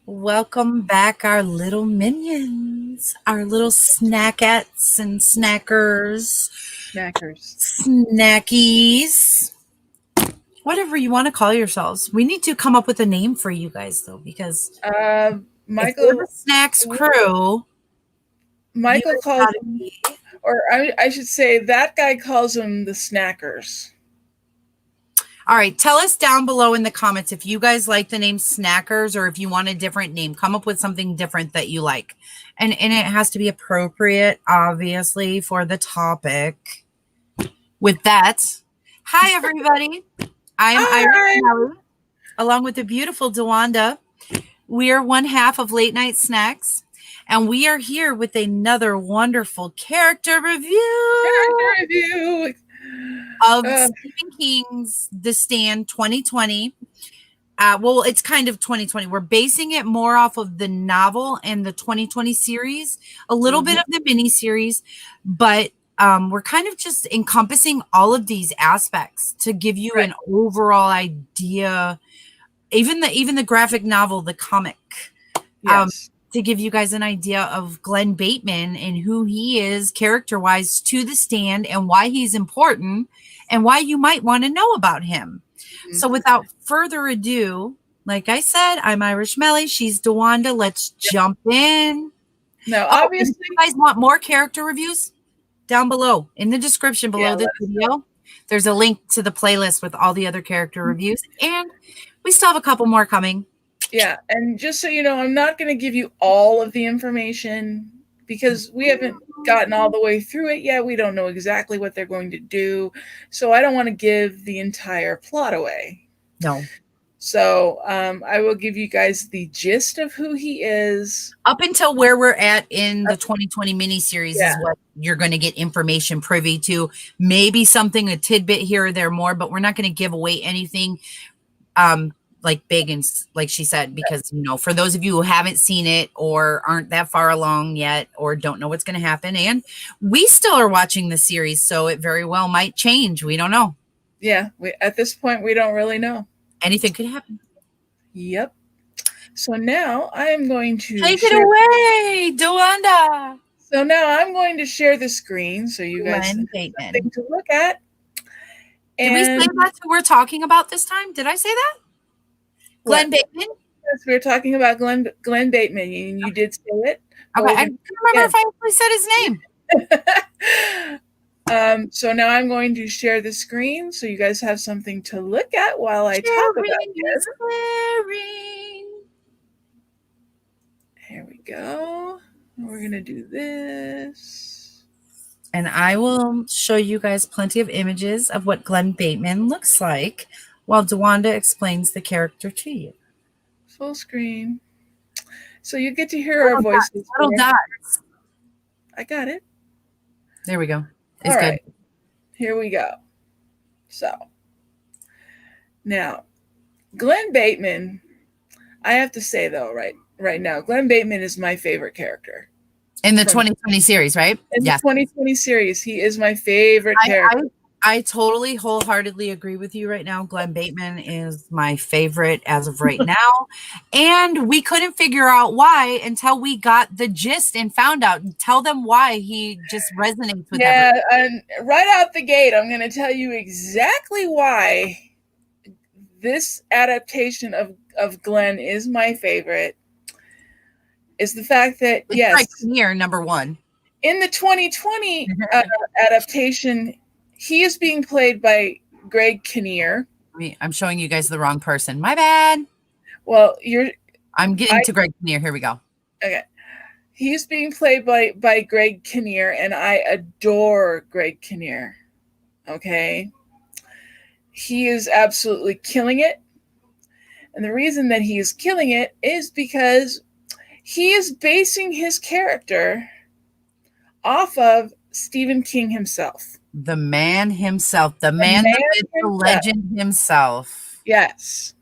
Welcome back, our little minions, our little snackettes and snackers, Snackers. snackies, whatever you want to call yourselves. We need to come up with a name for you guys, though, because if we're the Michael snacks crew, you Michael guys calls gotta them, be. or I should say that guy calls them the snackers. All right, tell us down below in the comments if you guys like the name Snackers or if you want a different name. Come up with something different that you like. And it has to be appropriate, obviously, for the topic. With that, hi everybody. I am Irish Hi. Melly, along with the beautiful Dewanda. We are one half of Late Night Snacks, and we are here with another wonderful character review Character review. of Stephen King's The Stand 2020. Well, it's kind of 2020. We're basing it more off of the novel and the 2020 series, a little bit of the mini series, but we're kind of just encompassing all of these aspects to give you an overall idea. Even the graphic novel, the comic, Yes. to give you guys an idea of Glen Bateman and who he is character-wise to The Stand and why he's important and why you might want to know about him. So without further ado, like I said, I'm Irish Melly. She's Dewanda. Let's jump in. Now, Oh, obviously, if you guys want more character reviews? Down below in the description below this video, there's a link to the playlist with all the other character reviews, and we still have a couple more coming. yeah, and just so you know, I'm not going to give you all of the information because we haven't gotten all the way through it yet. We don't know exactly what they're going to do, so I don't want to give the entire plot away. No. So I will give you guys the gist of who he is. Up until where we're at in the 2020 miniseries is what you're going to get information privy to. Maybe something, a tidbit here or there more, but we're not going to give away anything like big and like she said, because, you know, for those of you who haven't seen it or aren't that far along yet or don't know what's going to happen, and we still are watching the series, so it very well might change. We don't know. Yeah, at this point, we don't really know. Anything could happen. Yep. So now I am going to take it away, Dewanda. So now I'm going to share the screen so you guys have something to look at. Did we say that's who we're talking about this time? Did I say that? Glen Bateman? Yes, we were talking about Glen Bateman, and you did say it. Okay, I can't remember if I actually said his name. So now I'm going to share the screen so you guys have something to look at while I talk about this. Here we go. We're going to do this. And I will show you guys plenty of images of what Glen Bateman looks like while Dewanda explains the character to you. Full screen. So you get to hear our voices. Little dots. I got it. There we go. It's good. Here we go. So now, Glen Bateman, I have to say though, right now, Glen Bateman is my favorite character. In the 2020 series, right? In the 2020 series, he is my favorite character. I totally wholeheartedly agree with you right now. Glen Bateman is my favorite as of right now. And we couldn't figure out why until we got the gist and found out. Tell them why he just resonates with everyone. And right out the gate, I'm going to tell you exactly why this adaptation of Glen is my favorite. Is the fact that, Greg Kinnear, number one. In the 2020 adaptation, he is being played by Greg Kinnear. I'm showing you guys the wrong person. My bad. Well, I'm getting to Greg Kinnear. Here we go. Okay. He's being played by Greg Kinnear, and I adore Greg Kinnear. Okay. He is absolutely killing it. And the reason that he is killing it is because he is basing his character off of Stephen King himself. The man himself. The man, the legend himself. Yes.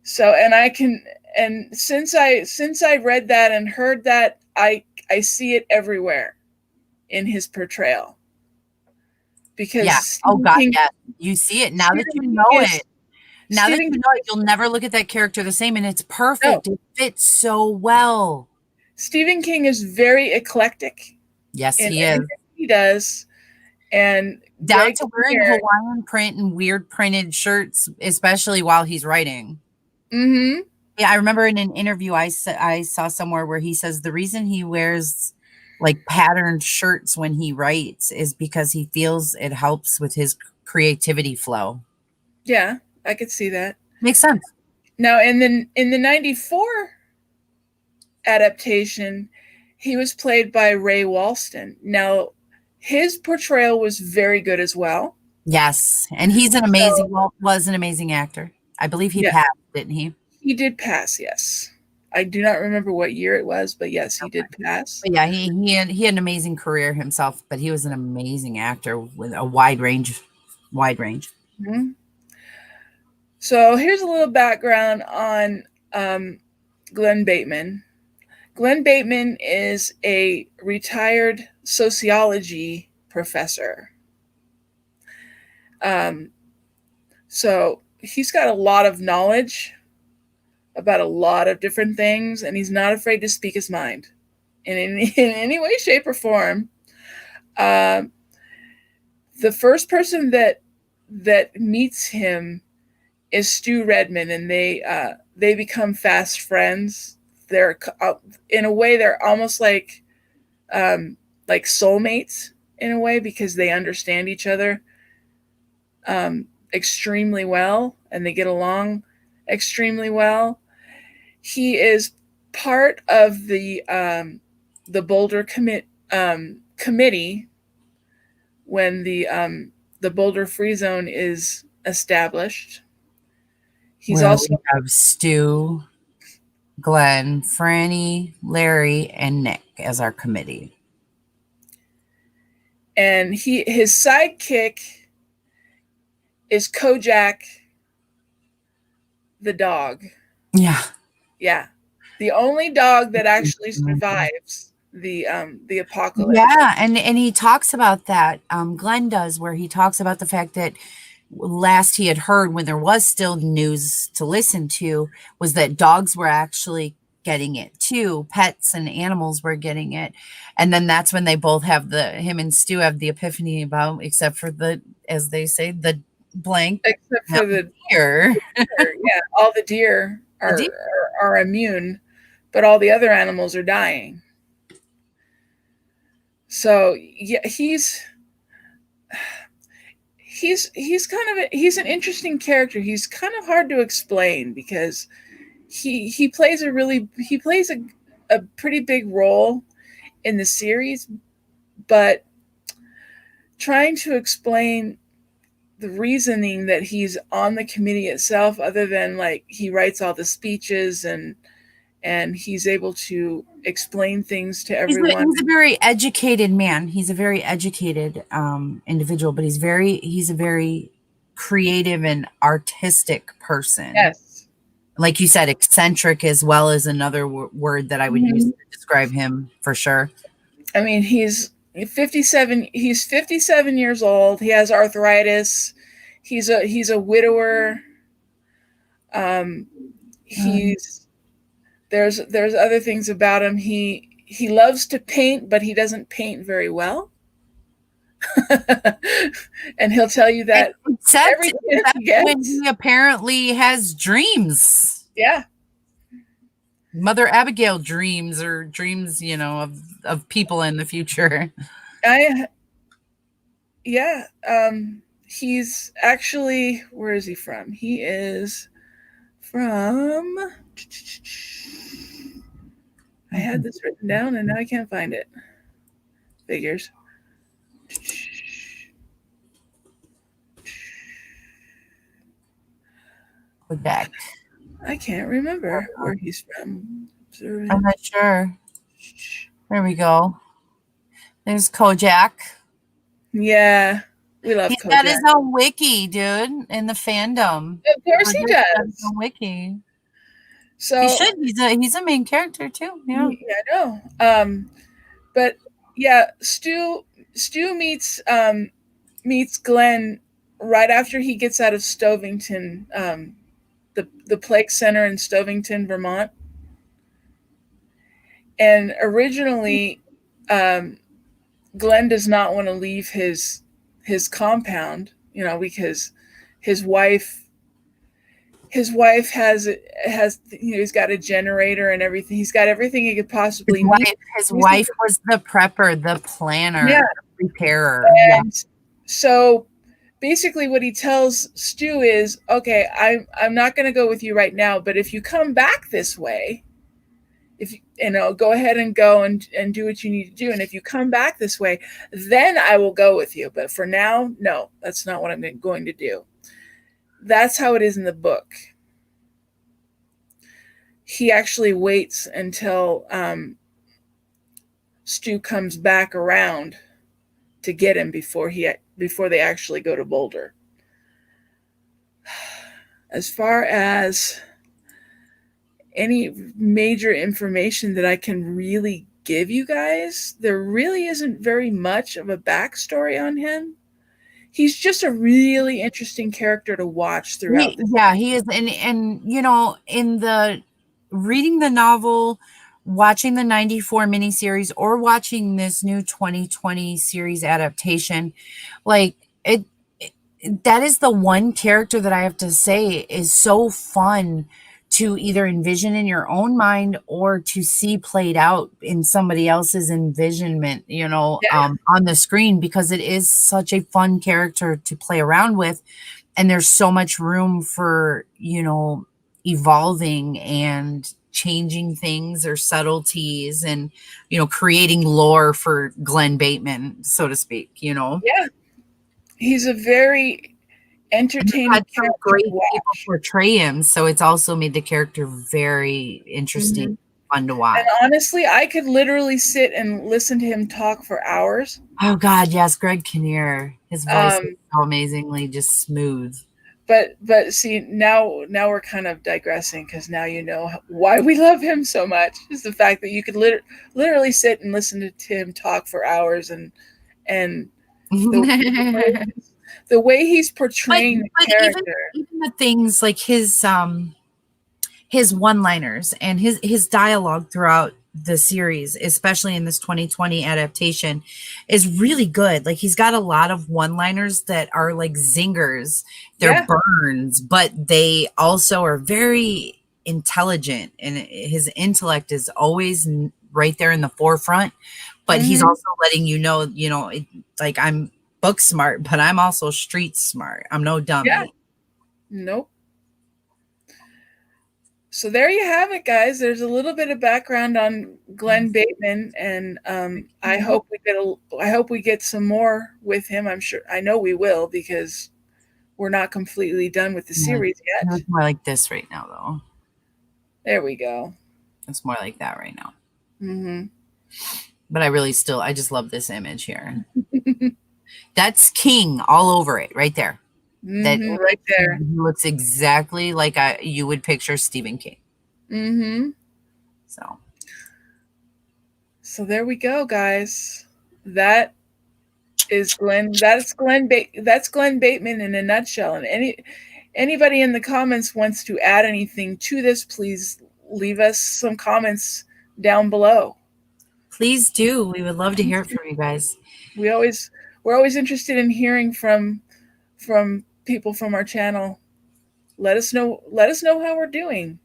So, and since I read that and heard that, I see it everywhere in his portrayal. Because King, you see it now that you know it. Now that Stephen you know it, you'll never look at that character the same, and it's no, perfect. It fits so well. Stephen King is very eclectic Yes, in he is. anything he does, and Down Greg to wearing Kinnear. Hawaiian print and weird printed shirts, especially while he's writing. Mm-hmm. Yeah, I remember in an interview I saw somewhere where he says the reason he wears like patterned shirts when he writes is because he feels it helps with his creativity flow. Yeah, I could see that. Makes sense. Now, in the '94 adaptation, he was played by Ray Walston. Now, his portrayal was very good as well. Yes, and he's an So, amazing was an amazing actor. I believe he yeah, passed, didn't he? he did pass. Yes, I do not remember what year it was, but yes, he did pass. But yeah, he had an amazing career himself, but he was an amazing actor with a wide range, wide range. Mhm. So here's a little background on Glen Bateman. Glen Bateman is a retired sociology professor. Um, so he's got a lot of knowledge about a lot of different things, and he's not afraid to speak his mind in any way, shape, or form. Um, the first person that meets him is Stu Redman, and they become fast friends. They're in a way they're almost like soulmates in a way because they understand each other extremely well and they get along extremely well. He is part of the Boulder committee when the Boulder Free Zone is established. He's Where also we have Stu, Glenn, Franny, Larry, and Nick as our committee. and his sidekick is Kojak the dog. Yeah. Yeah, the only dog that actually survives the apocalypse. Yeah, and he talks about that. Glenn does, where he talks about the fact that last he had heard when there was still news to listen to was that dogs were actually getting it too. Pets and animals were getting it, and then that's when they both have him and Stu have the epiphany about, except for the, as they say, the blank Except for the deer. deer. Yeah, all the deer The deer. are immune, but all the other animals are dying. So yeah, he's kind of he's an interesting character. He's kind of hard to explain because he plays a pretty big role in the series, but trying to explain the reasoning that he's on the committee itself, other than like he writes all the speeches and he's able to explain things to everyone. He's a very educated man. He's a very educated individual, but he's a very creative and artistic person. Yes. Like you said, eccentric as well as another word that I would use Mhm. to describe him for sure. I mean, he's 57. He's 57 years old. He has arthritis. He's a widower. Um, Um, he's there's other things about him. He loves to paint, but he doesn't paint very well. And he'll tell you that every chance except he when gets. he apparently has dreams. Yeah, Mother Abigail dreams, or dreams, of people in the future. I yeah. He's actually, where is he from? He is from. I had this written down and now I can't find it. Figures. Quebec. I can't remember where he's from. I'm not sure. There we go. There's Kojak. Yeah, we love He's got his Kojak. own wiki, dude, in the fandom. Of course he Kojak got his does. own wiki. He So should. He's a main character too. Yeah. yeah, I know. But yeah, Stu meets Glenn right after he gets out of Stovington, the Plague Center in Stovington, Vermont. And originally, Glenn does not want to leave his compound, because his wife has he's got a generator and everything. He's got everything he could possibly need. His wife was the prepper, the planner, the preparer. And so basically what he tells Stu is, okay, I'm not going to go with you right now, but if you come back this way, if go ahead and go and do what you need to do. And if you come back this way, then I will go with you. But for now, no, that's not what I'm going to do. That's how it is in the book. He actually waits until Stu comes back around to get him before they actually go to Boulder. As far as any major information that I can really give you guys, there really isn't very much of a backstory on him. He's just a really interesting character to watch throughout. He is. And in the reading the novel, watching the 94 miniseries, or watching this new 2020 series adaptation, like that is the one character that I have to say is so fun to either envision in your own mind or to see played out in somebody else's envisionment, on the screen, because it is such a fun character to play around with. And there's so much room for, evolving and changing things or subtleties and, creating lore for Glen Bateman, so to speak, Yeah. He's a very entertaining character. Great people portray him, so it's also made the character very interesting, fun to watch. And honestly, I could literally sit and listen to him talk for hours. Oh God, yes, Greg Kinnear. His voice is so amazingly just smooth. But see, now we're kind of digressing, because now you know why we love him so much, is the fact that you could literally sit and listen to him talk for hours, and the way he's portraying the character. Even the things like his one-liners and his dialogue throughout the series, especially in this 2020 adaptation, is really good. Like, he's got a lot of one-liners that are like zingers. They're burns, but they also are very intelligent, and his intellect is always right there in the forefront. But he's also letting you know, like, I'm book smart, but I'm also street smart. I'm no dummy. Yeah. Nope. So there you have it, guys. There's a little bit of background on Glen Bateman, and I hope we get some more with him. I know we will, because we're not completely done with the series yet. It's more like this right now, though. There we go. It's more like that right now. But I just love this image here. That's King all over it, right there. That right there. He looks exactly like you would picture Stephen King. So there we go, guys. That's Glen Bateman in a nutshell. And anybody in the comments wants to add anything to this, please leave us some comments down below. Please do. We would love to hear it from you guys. We're always interested in hearing from people from our channel. Let us know how we're doing.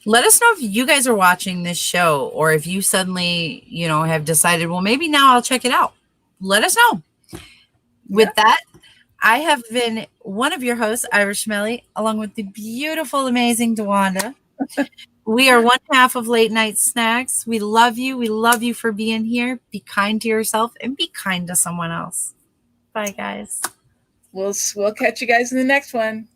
Let us know if you guys are watching this show, or if you suddenly, have decided, well, maybe now I'll check it out. Let us know. With that, I have been one of your hosts, Irish Melly, along with the beautiful, amazing DeWanda. We are one half of Late Night Snacks. We love you. We love you for being here. Be kind to yourself and be kind to someone else. Bye, guys. We'll catch you guys in the next one.